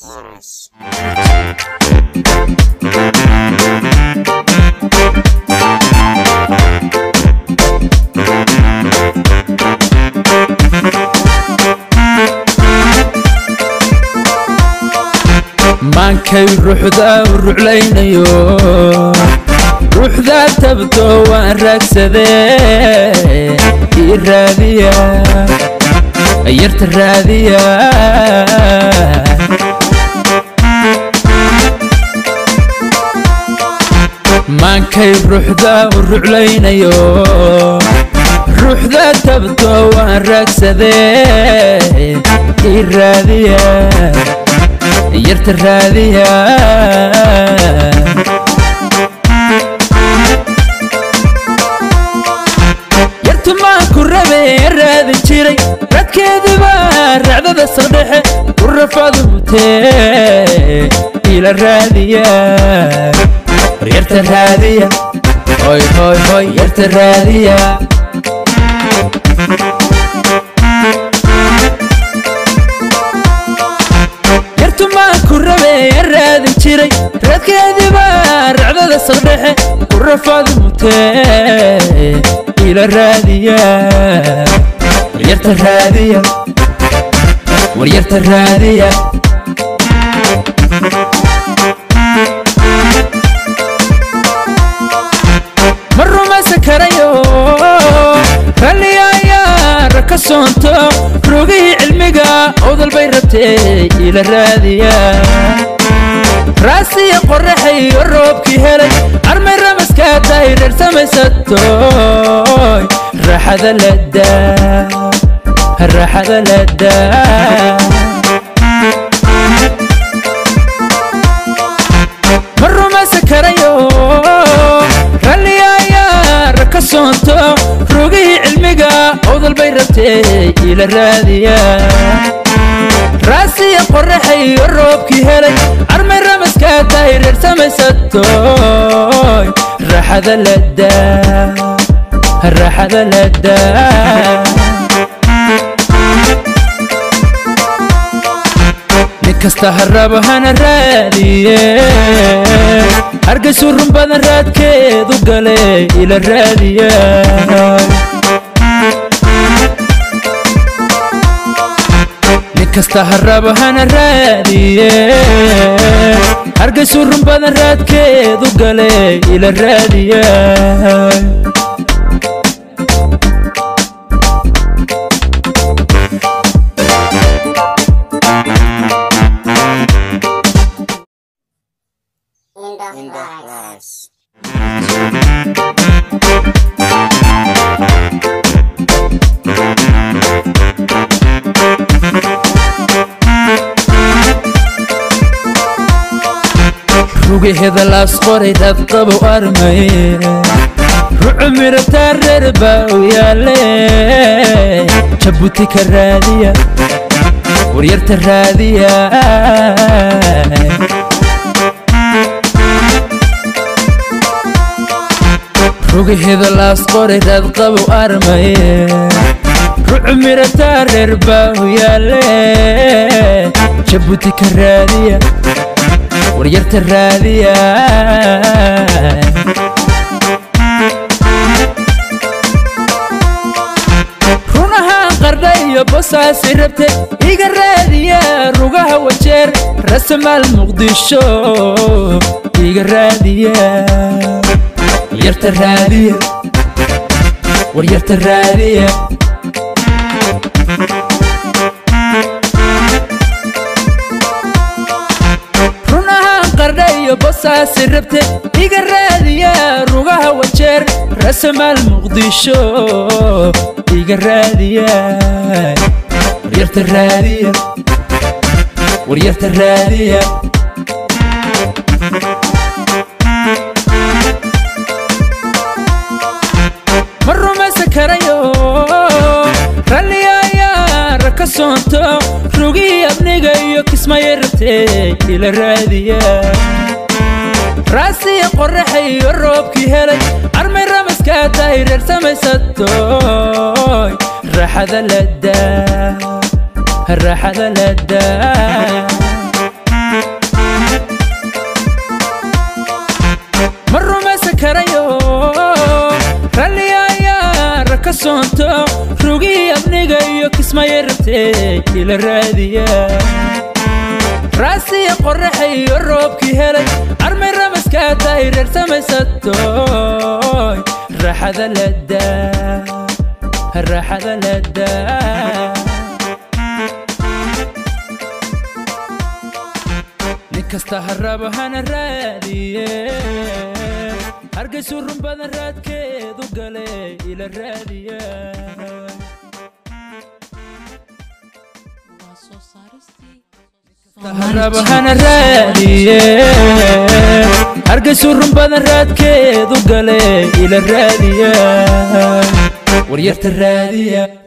Horace. maankay ruuxda ruuxlaynayo ruuxda tabto waan raagsadee ii raadiya yarta raadiya maankay ruuxda ruuxlaynayo ruuxda tabto waan raagsadee ii raadiya yarta raadiya yartu maan ku rabay raadin jiray radkeediba racdada saqdhexe ku rafadu mutee ila raadiya yarta raadiya hoy hoy hoy yarta raadiya raadin jiray radkeediba racdada saqdhexe ku rafadu mutee ila raadiya yarta raadiya yarta raadiya ma rumaysan karayo ralliyaaya raka soonto rogihii cilmiga awdal bay rabtee ila raadiya raasiya qorraxay iyo roobkii helay armay ramaska dayreer samaysatoy raaxada ladaa ma rumaysan karayo ralliyaaya raka soonto rogihii cilmiga awdal bay rabtee ila raadiya raasiya qorraxay iyo roobkii helay armay ramaska dayreer samaysatoy raaxada ladaa nin kasta harrabo hana raadiye hargaysu run badan raadkeedu gale ila raadiya kasta harrabo hana raadiye hargaysu run badan raadkeedu gale ila raadiya rugaheeda laas qoray dad qabo armay ruucu mirataa reer baa u yaale jabuuti ka raadiya waryarta raadiya rugaheeda laas qoray dad qabo armay ruucu mirataa reer baa u yaale jabuuti ka raadiya waryarta raadiya runahaan qardha iyo bosaasi rabte iga raadiya rugaha wajeer rasamaal muqdisho iga raadiya waryarta raadiya waryarta raadiya bosaasi rabte iga raadiya rugaha wajeer rasamaal muqdisho iga raadiya waryarta raadiya waryarta raadiya ma rumaysan karayo ralliyaaya raka soonto rugihii abniga iyo kismaya rabtee ila raadiya raasiya qorraxay iyo roobkii helay armay ramaska dayreer samaysatoy raaxada ladaa رسمة يرتي إلى الرادية راسي قرحي الروبكي هلي أرمي الرمس كاتاير ارسمي ستوي الراحة ذا لدا الراحة ذا لدا نكستا هرابو هانا الرادية هرقسو الرنبان الراد كيدو قلي إلى الرادية هرابو هانا الرادية هرقسو الرنبان الراد كيدو قلي إلى الرادية وريرت الرادية